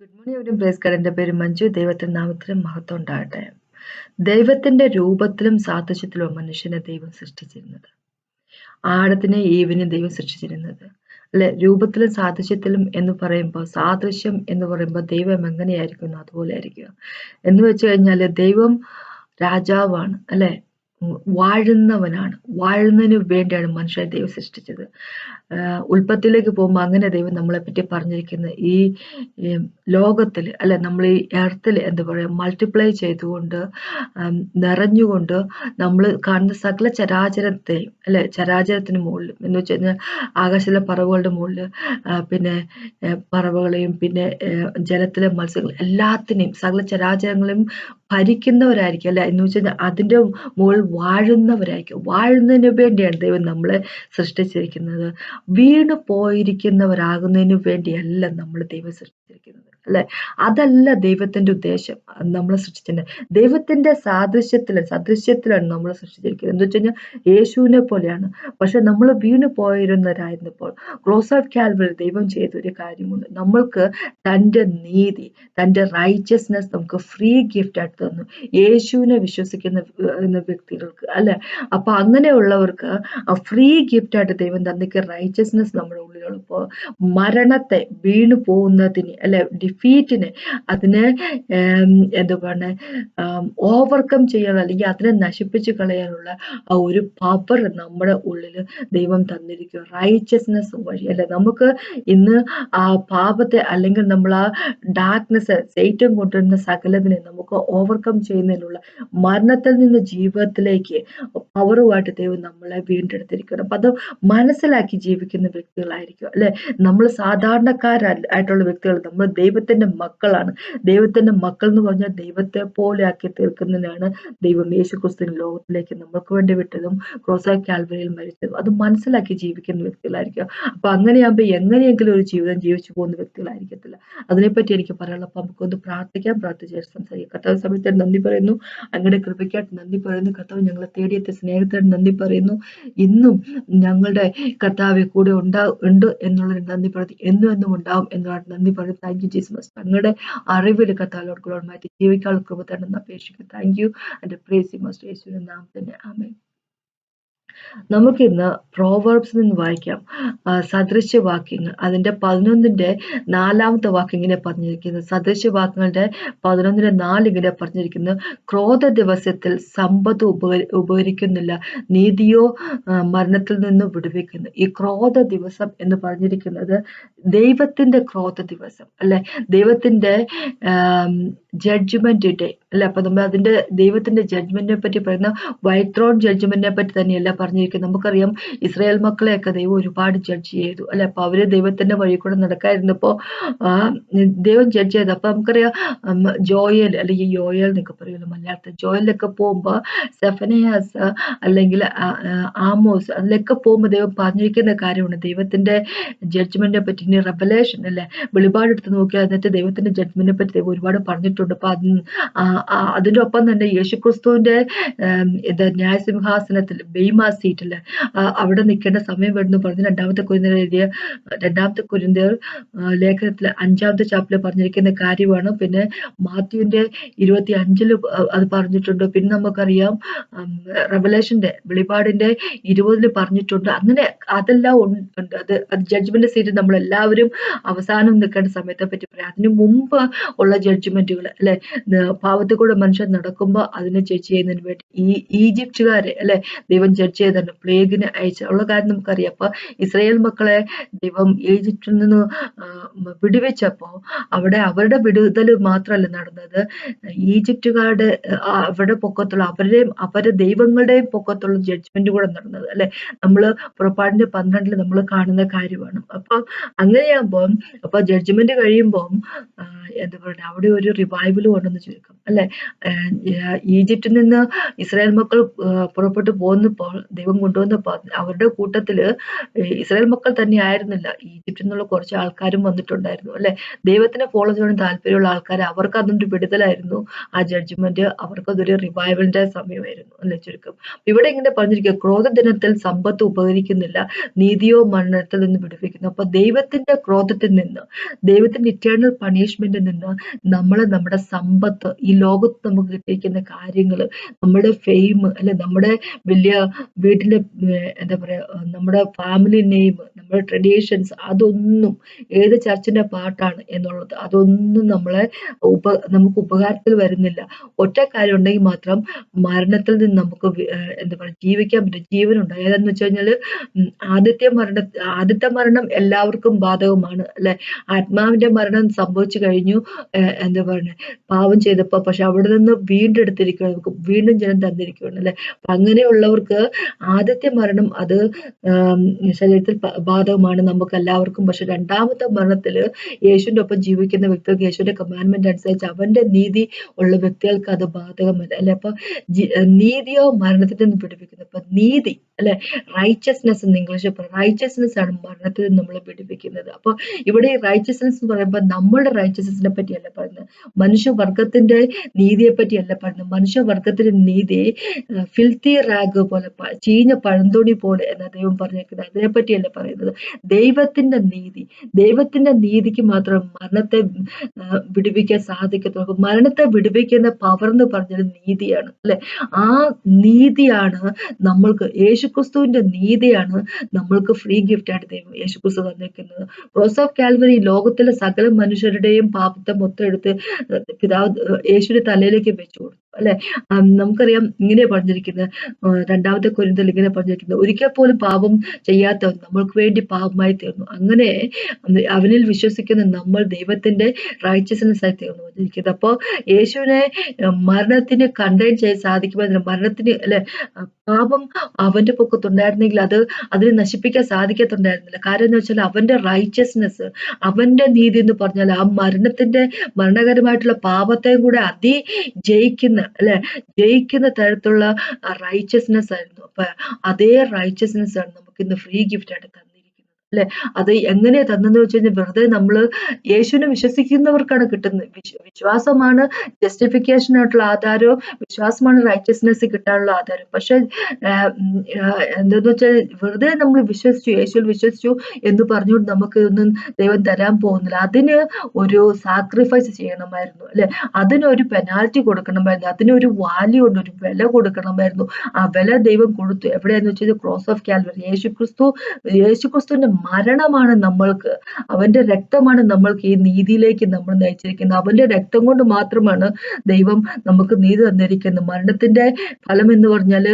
Good morning everyone. Praise God. എൻ്റെ പേര് മഞ്ജു. ദൈവത്തിൻ്റെ നാമത്തിലും മഹത്വം ഉണ്ടാകട്ടെ. ദൈവത്തിന്റെ രൂപത്തിലും സാദൃശ്യത്തിലും മനുഷ്യനെ ദൈവം സൃഷ്ടിച്ചിരുന്നത്. ആടത്തിനെ ഈവിനെ ദൈവം സൃഷ്ടിച്ചിരുന്നത് അല്ലെ, രൂപത്തിലും സാദൃശ്യത്തിലും എന്ന് പറയുമ്പോൾ, സാദൃശ്യം എന്ന് പറയുമ്പോൾ ദൈവം എങ്ങനെയായിരിക്കുന്നു അതുപോലെ ആയിരിക്കുക എന്ന് വെച്ച് കഴിഞ്ഞാൽ ദൈവം രാജാവാണ് അല്ലെ, വാഴുന്നവനാണ്. വാഴുന്നതിന് വേണ്ടിയാണ് മനുഷ്യനെ ദൈവം സൃഷ്ടിച്ചത്. ഉൽപ്പത്തിയിലേക്ക് പോകുമ്പോൾ അങ്ങനെ ദൈവം നമ്മളെ പറ്റി പറഞ്ഞിരിക്കുന്നത് ഈ ലോകത്തിൽ അല്ലെ, നമ്മൾ ഈ എർത്തിൽ എന്താ പറയുക, മൾട്ടിപ്ലൈ ചെയ്തുകൊണ്ട് നിറഞ്ഞുകൊണ്ട് നമ്മൾ കാണുന്ന സകല ചരാചരത്തെയും അല്ലെ, ചരാചരത്തിന് മുകളിൽ എന്ന് വെച്ച് കഴിഞ്ഞാൽ ആകാശത്തിലെ പറവുകളുടെ മുകളിൽ പിന്നെ പറവകളെയും പിന്നെ ജലത്തിലെ മത്സ്യങ്ങൾ എല്ലാത്തിനെയും സകല ചരാചരങ്ങളെയും ഭരിക്കുന്നവരായിരിക്കും അല്ലെ, എന്ന് വെച്ച് കഴിഞ്ഞാൽ അതിൻ്റെ മുകളിൽ വാഴുന്നവരായിരിക്കും. വാഴുന്നതിന് വേണ്ടിയാണ് ദൈവം നമ്മളെ സൃഷ്ടിച്ചിരിക്കുന്നത്. വീണു പോയിരിക്കുന്നവരാകുന്നതിന് വേണ്ടിയല്ല നമ്മൾ ദൈവം സൃഷ്ടിച്ചിരിക്കുന്നത് അല്ലെ. അതല്ല ദൈവത്തിന്റെ ഉദ്ദേശം. നമ്മളെ സൃഷ്ടിച്ചിട്ടുണ്ട് ദൈവത്തിന്റെ സദൃശ്യത്തിലാണ് നമ്മളെ സൃഷ്ടിച്ചിരിക്കുന്നത്. എന്ന് വെച്ച് കഴിഞ്ഞാൽ യേശുവിനെ പോലെയാണ്. പക്ഷെ നമ്മൾ വീണു പോയിരുന്നവരായിരുന്നപ്പോൾ ക്രോസ് ഓഫ് കാൽവറി ദൈവം ചെയ്തൊരു കാര്യമുണ്ട്. നമ്മൾക്ക് തൻ്റെ നീതി, തൻ്റെ റൈച്ചസ്നെസ് നമുക്ക് ഫ്രീ ഗിഫ്റ്റ് ആയിട്ട് തന്നു, യേശുവിനെ വിശ്വസിക്കുന്ന വ്യക്തികൾക്ക് അല്ലെ. അപ്പൊ അങ്ങനെയുള്ളവർക്ക് ഫ്രീ ഗിഫ്റ്റ് ആയിട്ട് ദൈവം തന്നിക്ക് റൈച്ചസ്നെസ് നമ്മുടെ ഉള്ളിലുള്ളപ്പോൾ മരണത്തെ, വീണു പോകുന്നതിന് അല്ലെ, ഡിഫീറ്റിനെ, അതിനെ എന്താ പറയുക, ഓവർകം ചെയ്യാൻ അല്ലെങ്കിൽ അതിനെ നശിപ്പിച്ച് കളയാനുള്ള ആ ഒരു പവർ നമ്മുടെ ഉള്ളിൽ ദൈവം തന്നിരിക്കുക റൈച്ചസ്നെസ് വഴി അല്ലെ. നമുക്ക് ഇന്ന് ആ പാപത്തെ അല്ലെങ്കിൽ നമ്മൾ ആ ഡാർക്ക്നെസ് സൈറ്റൻ കൊണ്ടുവരുന്ന സകലതിനെ നമുക്ക് ഓവർകം ചെയ്യുന്നതിനുള്ള മരണത്തിൽ നിന്ന് ജീവിതത്തിലേക്ക് പവറുമായിട്ട് ദൈവം നമ്മളെ വീണ്ടെടുത്തിരിക്കണം. അപ്പൊ അത് മനസ്സിലാക്കി ജീവിക്കുന്ന വ്യക്തികളായിരിക്കും അല്ലെ. നമ്മൾ സാധാരണക്കാരായിട്ടുള്ള വ്യക്തികൾ, നമ്മൾ ദൈവത്തിന്റെ മക്കളാണ്. ദൈവത്തിന്റെ മക്കൾ എന്ന് പറഞ്ഞാൽ ദൈവത്തെ പോലെ ആക്കി തീർക്കുന്നതിനാണ് ദൈവം യേശു ക്രിസ്തുവിനെ ലോകത്തിലേക്ക് നമ്മൾക്ക് വേണ്ടി വിട്ടതും ക്രോസ് ഓഫ് കാൽവറിയിൽ മരിച്ചതും. അത് മനസ്സിലാക്കി ജീവിക്കുന്ന വ്യക്തികളായിരിക്കും. അപ്പൊ അങ്ങനെയാകുമ്പോൾ എങ്ങനെയെങ്കിലും ഒരു ജീവിതം ജീവിച്ചു പോകുന്ന വ്യക്തികളായിരിക്കത്തില്ല. അതിനെപ്പറ്റി എനിക്ക് പറയാനുള്ളത്. അപ്പൊ നമുക്കൊന്ന് പ്രാർത്ഥിക്കാം. പ്രാർത്ഥിച്ച് സംസാരിക്കാം. കർത്താവ് സമയത്ത് നന്ദി പറയുന്നു, അങ്ങയുടെ കൃപയ്ക്കായിട്ട് നന്ദി പറയുന്നു. കർത്താവ് ഞങ്ങളെ തേടിയെത്തിയ സ്നേഹത്തോട് നന്ദി പറയുന്നു. ഇന്നും ഞങ്ങളുടെ കർത്താവ് കൂടെ ഉണ്ട് എന്നുള്ളൊരു നന്ദി പറയുന്നു. എന്നും ഉണ്ടാവും എന്നുള്ള നന്ദി പറയുന്നു. Thank you Jesus. ഞങ്ങളുടെ അറിവിൽ കർത്താവിനോട് മാറ്റി ജീവിക്കാനുള്ള കൃപ തന്നെന്ന് അപേക്ഷിക്കുന്നു. Thank you and praise you must യേശുവിന്റെ നാമത്തിൽ തന്നെ. ആമേൻ. നമുക്കിന്ന് പ്രോവർബ്സിൽ നിന്ന് വായിക്കാം. സദൃശ്യവാക്യങ്ങൾ അതിന്റെ 11ന്റെ 4ാമത്തെ വാക്യം ഇങ്ങനെ പറഞ്ഞിരിക്കുന്നത്. സദൃശ്യവാക്യങ്ങളുടെ 11ന്റെ 4 ഇങ്ങനെ പറഞ്ഞിരിക്കുന്നത്: ക്രോധ ദിവസത്തിൽ സമ്പത്ത് ഉപകരിക്കുന്നില്ല, നീതിയോ മരണത്തിൽ നിന്ന് വിടുവിക്കുന്നു. ഈ ക്രോധ ദിവസം എന്ന് പറഞ്ഞിരിക്കുന്നത് ദൈവത്തിന്റെ ക്രോധ ദിവസം അല്ലെ, ദൈവത്തിന്റെ ജഡ്ജ്മെന്റ് ഡേ അല്ലെ. അപ്പൊ നമ്മൾ അതിന്റെ ദൈവത്തിന്റെ ജഡ്ജ്മെന്റിനെ പറ്റി പറയുന്ന വൈറ്റ് ത്രോൺ ജഡ്ജ്മെന്റിനെ പറ്റി തന്നെയല്ല പറഞ്ഞിരിക്കുന്നത്. നമുക്കറിയാം ഇസ്രായേൽ മക്കളെയൊക്കെ ദൈവം ഒരുപാട് ജഡ്ജ് ചെയ്തു അല്ലെ. അപ്പൊ അവര് ദൈവത്തിന്റെ വഴി കൂടെ നടക്കാതിരുന്നപ്പോ ദൈവം ജഡ്ജ് ചെയ്തു. അപ്പൊ നമുക്കറിയാം ജോയൽ അല്ലെങ്കിൽ യോയൽ എന്നൊക്കെ പറയുമല്ലോ മലയാളത്തിൽ. ജോയലിലൊക്കെ പോകുമ്പോ സെഫനിയാസ് അല്ലെങ്കിൽ ആമോസ് അതിലൊക്കെ പോകുമ്പോൾ ദൈവം പറഞ്ഞിരിക്കുന്ന കാര്യമാണ് ദൈവത്തിന്റെ ജഡ്ജ്മെന്റിനെ പറ്റി. ഇനി റെവലേഷൻ അല്ലെ, വെളിപാടെടുത്ത് നോക്കിയാൽ എന്നിട്ട് ദൈവത്തിന്റെ ജഡ്ജ്മെന്റിനെ പറ്റി ദൈവം ഒരുപാട് പറഞ്ഞിട്ടുണ്ട്. അപ്പൊ അതിന്റെ ഒപ്പം തന്നെ യേശുക്രിസ്തുവിന്റെ ന്യായസിംഹാസനത്തിൽ ബെയ്മാ സീറ്റില് അവിടെ നിൽക്കേണ്ട സമയം വരുന്നു പറഞ്ഞ് 2 കൊരിന്ത്യർ ലേഖനത്തില് 5ാമത്തെ ചാപ്റ്ററിൽ പറഞ്ഞിരിക്കുന്ന കാര്യമാണ്. പിന്നെ മാത്യുവിന്റെ 25 അത് പറഞ്ഞിട്ടുണ്ട്. പിന്നെ നമുക്കറിയാം റെവലേഷന്റെ വെളിപാടിന്റെ 20 പറഞ്ഞിട്ടുണ്ട്. അങ്ങനെ അതെല്ലാം ഉണ്ട്. അത് ജഡ്ജ്മെന്റ് സീറ്റ് നമ്മളെല്ലാവരും അവസാനം നിൽക്കേണ്ട സമയത്തെ പറ്റി പറയാം. അതിനു മുമ്പ് ഉള്ള ജഡ്ജ്മെന്റുകൾ അല്ലെ, പാവത്തിൽ കൂടെ മനുഷ്യൻ നടക്കുമ്പോൾ അതിനെ ജഡ്ജ് ചെയ്യുന്നതിന് വേണ്ടി ഈജിപ്തുകാരെ അല്ലെ ദൈവം ജഡ്ജ് ചെയ്തിട്ടുണ്ട്, പ്ലേഗിനെ അയച്ച ഉള്ള കാര്യം നമുക്കറിയാം. അപ്പൊ ഇസ്രായേൽ മക്കളെ ദൈവം ഈജിപ്തിൽ നിന്ന് വിടുവിച്ചപ്പോ അവിടെ അവരുടെ വിടുതൽ മാത്രമല്ല നടന്നത്, ഈജിപ്തുകാരുടെ അവരുടെ പൊക്കത്തുള്ള അവരുടെ ദൈവങ്ങളുടെയും പൊക്കത്തുള്ള ജഡ്ജ്മെന്റ് കൂടെ നടന്നത് അല്ലെ. നമ്മള് പുറപ്പാടിന്റെ 12 നമ്മൾ കാണുന്ന കാര്യമാണ്. അപ്പൊ അങ്ങനെയാകുമ്പോൾ അപ്പൊ ജഡ്ജ്മെന്റ് കഴിയുമ്പോൾ എന്താ പറയുക, അവിടെ ഒരു റിവൈവൽ കൊണ്ടെന്ന് ചുരുക്കം. അല്ലെ? ഈജിപ്തിൽ നിന്ന് ഇസ്രായേൽ മക്കൾ പുറപ്പെട്ടു പോന്നപ്പോൾ ദൈവം കൊണ്ടുവന്നപ്പോൾ അവരുടെ കൂട്ടത്തില് ഇസ്രായേൽ മക്കൾ തന്നെ ആയിരുന്നില്ല, ഈജിപ്തിൽ നിന്നുള്ള കുറച്ച് ആൾക്കാരും വന്നിട്ടുണ്ടായിരുന്നു, അല്ലെ? ദൈവത്തിനെ ഫോളോ ചെയ്യാൻ താല്പര്യമുള്ള ആൾക്കാർ, അവർക്ക് അതൊരു വിടുതലായിരുന്നു. ആ ജഡ്ജ്മെന്റ് അവർക്കതൊരു റിവൈവലിന്റെ സമയമായിരുന്നു, അല്ലെ? ചുരുക്കം ഇവിടെ ഇങ്ങനെ പറഞ്ഞിരിക്കുക, ക്രോധ ദിനത്തിൽ സമ്പത്ത് ഉപകരിക്കുന്നില്ല, നീതിയോ മരണത്തിൽ നിന്ന് വിടുവിക്കുന്നു. അപ്പൊ ദൈവത്തിന്റെ ക്രോധത്തിൽ നിന്ന്, ദൈവത്തിന്റെ ഇറ്റേണൽ പണിഷ്മെന്റിൽ നിന്ന് നമ്മള് നമ്മുടെ സമ്പത്ത്, ഈ ലോകത്ത് നമുക്ക് കിട്ടിയിരിക്കുന്ന കാര്യങ്ങള്, നമ്മുടെ ഫെയിം, അല്ലെ, നമ്മുടെ വലിയ വീട്ടിലെ എന്താ പറയാ, നമ്മുടെ ഫാമിലി നെയിം, നമ്മുടെ ട്രഡീഷൻസ്, അതൊന്നും, ഏത് ചർച്ചിന്റെ പാട്ടാണ് എന്നുള്ളത്, അതൊന്നും നമുക്ക് ഉപകാരത്തിൽ വരുന്നില്ല. ഒറ്റ കാര്യം ഉണ്ടെങ്കിൽ മാത്രം, മരണത്തിൽ നിന്ന് നമുക്ക് എന്താ പറയുക, ജീവിക്കാൻ പറ്റും, ജീവനുണ്ട്. ഏതാന്ന് വെച്ച് കഴിഞ്ഞാല് ആദ്യത്തെ മരണം എല്ലാവർക്കും ബാധകമാണ്, അല്ലെ? ആത്മാവിന്റെ മരണം സംഭവിച്ചു കഴിഞ്ഞു, എന്താ പറയുന്നത്, പാപം ചെയ്തപ്പോ. പക്ഷെ അവിടെ നിന്ന് വീണ്ടെടുത്തിരിക്കുകയാണ്, നമുക്ക് വീണ്ടും ജനം തന്നിരിക്കുകയാണ്, അല്ലെ? അപ്പൊ അങ്ങനെയുള്ളവർക്ക് ആദ്യത്തെ മരണം അത് ശരീരത്തിൽ ബാധകമാണ് നമുക്ക് എല്ലാവർക്കും. പക്ഷെ രണ്ടാമത്തെ മരണത്തില് യേശുവിന്റെ ഒപ്പം ജീവിക്കുന്ന വ്യക്തികൾക്ക്, യേശുവിന്റെ കമാൻഡ്മെന്റ് അനുസരിച്ച് അവന്റെ നീതി ഉള്ള വ്യക്തികൾക്ക് അത് ബാധകമല്ല, അല്ലെ? അപ്പൊ നീതിയോ മരണത്തിൽ നിന്ന് പിടിപ്പിക്കുന്നത്. അപ്പൊ നീതി, അല്ലെ, റൈച്ചസ്നെസ് എന്ന് ഇംഗ്ലീഷിൽ പറയും, റൈച്ചസ്നെസ് ആണ് മരണത്തിൽ നിന്ന് നമ്മളെ പിടിപ്പിക്കുന്നത്. അപ്പൊ ഇവിടെ ഈ റൈച്ചസ്നെസ് എന്ന് പറയുമ്പോൾ നമ്മളുടെ റൈച്ചസ്നെസിനെ പറ്റിയല്ല പറയുന്നത്, മനുഷ്യവർഗത്തിന്റെ നീതിയെ പറ്റിയല്ല പറയുന്നത്. മനുഷ്യവർഗത്തിന്റെ നീതി ഫിൽത്തി റാഗ് പോലെ, ചീഞ്ഞ പഴന്തൊടി പോലെ എന്ന ദൈവം പറഞ്ഞേക്കുന്നത്, അതിനെ പറ്റിയല്ല പറയുന്നത്. ദൈവത്തിന്റെ നീതിക്ക് മാത്രം മരണത്തെ വിടുവിക്കാൻ സാധിക്കത്തുള്ളൂ. മരണത്തെ വിടുവിക്കുന്ന പവർ എന്ന് പറഞ്ഞത് നീതിയാണ്, അല്ലെ? ആ നീതിയാണ് നമ്മൾക്ക്, യേശുക്രിസ്തുവിന്റെ നീതിയാണ് നമ്മൾക്ക് ഫ്രീ ഗിഫ്റ്റ് ആയിട്ട് ദൈവം യേശുക്രിസ്തു തന്നിരിക്കുന്നത്. ക്രോസ് ഓഫ് കാൽവറി ലോകത്തിലെ സകല മനുഷ്യരുടെയും പാപത്തെ മൊത്തം എടുത്ത് പിതാവ് യേശുവിന്റെ തലയിലേക്ക് വെച്ചു കൊടുത്തു, അല്ലെ? നമുക്കറിയാം, ഇങ്ങനെ പറഞ്ഞിരിക്കുന്നത്, 2 കൊരിന്ത്യരിൽ ഇങ്ങനെ പറഞ്ഞിരിക്കുന്നത്, ഒരിക്കൽ പോലും പാപം ചെയ്യാത്തവൻ നമ്മൾക്ക് വേണ്ടി പാപമായി തീർന്നു. അങ്ങനെ അവനിൽ വിശ്വസിക്കുന്ന നമ്മൾ ദൈവത്തിന്റെ റൈച്ചസ്നെസ് ആയി തീർന്നു വന്നിരിക്കുന്നത്. അപ്പോ യേശുവിനെ മരണത്തിന് കണ്ടെയ്ൻ ചെയ്യാൻ സാധിക്കുമെന്നില്ല, മരണത്തിന്, അല്ലെ, പാപം അവന്റെ പൊക്കത്തുണ്ടായിരുന്നെങ്കിൽ അതിനെ നശിപ്പിക്കാൻ സാധിക്കത്തുണ്ടായിരുന്നില്ല. കാരണം എന്ന് വെച്ചാൽ അവന്റെ റൈച്ചസ്നെസ്, അവന്റെ നീതി എന്ന് പറഞ്ഞാൽ ആ മരണകരമായിട്ടുള്ള പാപത്തെയും കൂടെ ജയിക്കുന്ന, അല്ലെ, ജയിക്കുന്ന തരത്തിലുള്ള റൈച്ചസ്നെസ് ആയിരുന്നു. അപ്പൊ അതേ റൈച്ചസ്നെസ് ആണ് നമുക്ക് ഇന്ന് ഫ്രീ ഗിഫ്റ്റ് ആയിട്ട് തന്നിരിക്കുന്നത്, അല്ലെ? അത് എങ്ങനെയാ തന്നെന്ന് വെച്ച് കഴിഞ്ഞാൽ, വെറുതെ നമ്മള് യേശുവിനെ വിശ്വസിക്കുന്നവർക്കാണ് കിട്ടുന്നത്. വിശ്വാസമാണ് ജസ്റ്റിഫിക്കേഷൻ ആയിട്ടുള്ള ആധാരവും, വിശ്വാസമാണ് റൈച്ചസ്നെസ് കിട്ടാനുള്ള ആധാരം. പക്ഷെ എന്താന്ന് വെച്ചാൽ, വെറുതെ നമ്മൾ യേശുവിൽ വിശ്വസിച്ചു എന്ന് പറഞ്ഞുകൊണ്ട് നമുക്ക് ഒന്നും ദൈവം തരാൻ പോകുന്നില്ല. അതിന് ഒരു സാക്രിഫൈസ് ചെയ്യണമായിരുന്നു, അല്ലെ? അതിനൊരു പെനാൽറ്റി കൊടുക്കണമായിരുന്നു, അതിനൊരു വാല്യൂ ഉണ്ട്, ഒരു വില കൊടുക്കണമായിരുന്നു. ആ വില ദൈവം കൊടുത്തു. എവിടെയാന്ന് വെച്ചാൽ ക്രോസ് ഓഫ് കാൽവറി, യേശുക്രിസ്തുവിന്റെ മരണമാണ് നമ്മൾക്ക്, അവന്റെ രക്തമാണ് നമ്മൾക്ക് ഈ നീതിയിലേക്ക് നമ്മൾ നയിച്ചിരിക്കുന്നത്. അവന്റെ രക്തം കൊണ്ട് മാത്രമാണ് ദൈവം നമുക്ക് നീതി തന്നിരിക്കുന്നത്. മരണത്തിന്റെ ഫലം എന്ന് പറഞ്ഞാല്,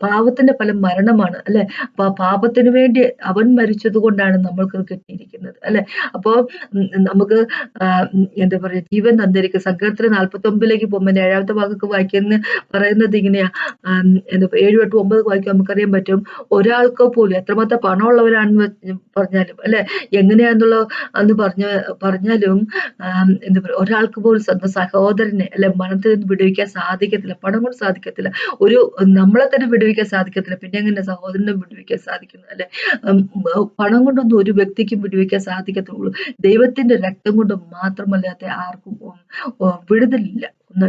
പാപത്തിന്റെ ഫലം മരണമാണ്, അല്ലെ? അപ്പൊ ആ പാപത്തിന് വേണ്ടി അവൻ മരിച്ചത് കൊണ്ടാണ് നമ്മൾക്ക് കിട്ടിയിരിക്കുന്നത്, അല്ലെ? അപ്പോ നമുക്ക് എന്താ പറയാ, ജീവൻ തന്നിരിക്കും. സങ്കീർത്തനം 49 പോകുമ്പോൾ 7ാമത്തെ ഭാഗത്ത് പറയുന്നത് ഇങ്ങനെയാ, എന്താ 7, 8, 9 വായിക്കാൻ നമുക്കറിയാൻ പറ്റും. ഒരാൾക്ക് പോലും, എത്രമാത്രം പണമുള്ളവരാണെന്ന് പറഞ്ഞാലും, അല്ലെ, എങ്ങനെയാന്നുള്ള അന്ന് പറഞ്ഞാലും എന്താ പറയുക, ഒരാൾക്ക് പോലും സ്വന്തം സഹോദരനെ, അല്ലെ, മരണത്തിൽ നിന്ന് വിടുവിക്കാൻ സാധിക്കത്തില്ല, പണം കൊണ്ട് സാധിക്കത്തില്ല, നമ്മളെ തന്നെ വിടുവിക്കാൻ സാധിക്കത്തില്ല, പിന്നെ എങ്ങനെ സഹോദരനെ വിടുവിക്കാൻ സാധിക്കുന്നു, അല്ലെ? പണം കൊണ്ടൊന്നും ഒരു വ്യക്തിക്കും വിടുവിക്കാൻ സാധിക്കത്തുള്ളൂ. ദൈവത്തിന്റെ രക്തം കൊണ്ട് മാത്രമല്ലാതെ ആർക്കും വിടുതലില്ല.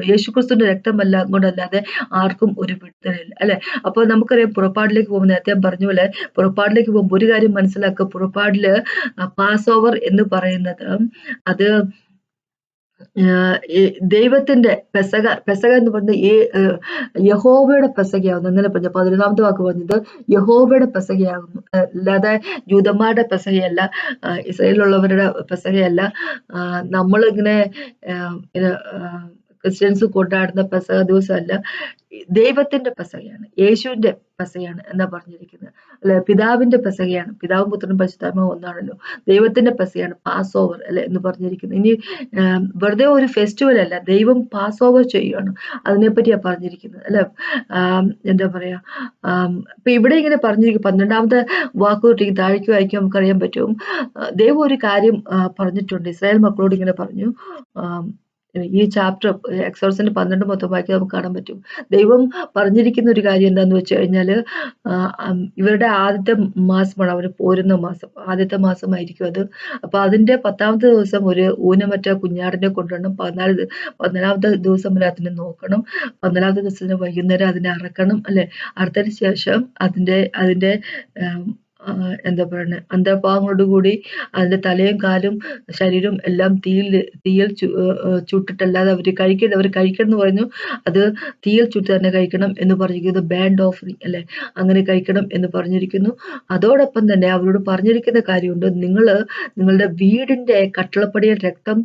യേശുക്രിസ്തുവിന്റെ രക്തമല്ല കൊണ്ടല്ലാതെ ആർക്കും ഒരു വിടുതലില്ല, അല്ലെ? അപ്പൊ നമുക്കറിയാം, പുറപ്പാടിലേക്ക് പോകുമ്പോൾ, നേരത്തെ പറഞ്ഞ പോലെ പുറപ്പാടിലേക്ക് പോകുമ്പോൾ ഒരു കാര്യം മനസ്സിലാക്കുക, പുറപ്പാടില് പാസ് ഓവർ എന്ന് പറയുന്നത് അത് ദൈവത്തിന്റെ പെസക എന്ന് പറഞ്ഞ യഹോവയുടെ പെസകയാകുന്നു. അങ്ങനെ പറഞ്ഞു 11ാമത്തെ വാക്ക് പറഞ്ഞത് യഹോവയുടെ പെസകയാകുന്നു, അല്ലാതെ ജൂതന്മാരുടെ പെസകയല്ല, ഇസ്രായേലിലുള്ളവരുടെ പെസകയല്ല. നമ്മളിങ്ങനെ ക്രിസ്ത്യൻസ് കൊണ്ടാടുന്ന പെസക ദിവസമല്ല, ദൈവത്തിന്റെ പെസകയാണ്, യേശുവിന്റെ പെസകയാണ് എന്നാ പറഞ്ഞിരിക്കുന്നത്, അല്ലെ? പിതാവിന്റെ പെസകയാണ്, പിതാവും പുത്രനും പരിശുദ്ധാത്മാവും ഒന്നാണല്ലോ. ദൈവത്തിന്റെ പെസകയാണ് പാസ് ഓവർ, അല്ലെ, എന്ന് പറഞ്ഞിരിക്കുന്നത്. ഇനി വെറുതെ ഒരു ഫെസ്റ്റിവൽ അല്ല, ദൈവം പാസ് ഓവർ ചെയ്യുകയാണ്, അതിനെപ്പറ്റിയാ പറഞ്ഞിരിക്കുന്നത്, അല്ലെ? എന്താ പറയാ, ഇപ്പൊ ഇവിടെ ഇങ്ങനെ പറഞ്ഞിരിക്കും, 12ാമത്തെ വാക്ക് തൊട്ട് താഴേക്ക് വായിക്കാൻ നമുക്കറിയാൻ പറ്റും. ദൈവം ഒരു കാര്യം പറഞ്ഞിട്ടുണ്ട്, ഇസ്രായേൽ മക്കളോട് ഇങ്ങനെ പറഞ്ഞു, ഈ ചാപ്റ്റർ എക്സോഡസിന്റെ 12 മൊത്തം വായിക്കാൻ നമുക്ക് കാണാൻ പറ്റും. ദൈവം പറഞ്ഞിരിക്കുന്ന ഒരു കാര്യം എന്താന്ന് വെച്ച് കഴിഞ്ഞാല് ഇവരുടെ ആദ്യത്തെ മാസമാണ് അവര് പോരുന്ന മാസം. ആദ്യത്തെ മാസമായിരിക്കും അത്. അപ്പൊ അതിന്റെ 10ാമത്തെ ദിവസം ഒരു ഊനമറ്റ കുഞ്ഞാടിനെ കൊണ്ടുവരണം. 14ാമത്തെ ദിവസം വരെ അതിനെ നോക്കണം. 14ാമത്തെ ദിവസത്തിന് വൈകുന്നേരം അതിനെ അറക്കണം അല്ലെ. അറുത്തതിന് ശേഷം അതിന്റെ എന്താ പറയുന്നെ അന്തർഭാഗങ്ങളോട് കൂടി അതിന്റെ തലയും കാലും ശരീരവും എല്ലാം തീയിൽ ചുട്ടിട്ടല്ലാതെ അവര് കഴിക്കരുത്. അവര് കഴിക്കണം എന്ന് പറഞ്ഞു. അത് തീയിൽ ചുട്ട് തന്നെ കഴിക്കണം എന്ന് പറഞ്ഞിരിക്കുന്നു. ബാൻഡ് ഓഫറിങ് അല്ലെ, അങ്ങനെ കഴിക്കണം എന്ന് പറഞ്ഞിരിക്കുന്നു. അതോടൊപ്പം തന്നെ അവരോട് പറഞ്ഞിരിക്കുന്ന കാര്യമുണ്ട്, നിങ്ങളുടെ വീടിന്റെ കട്ടിളപ്പടിയിൽ രക്തം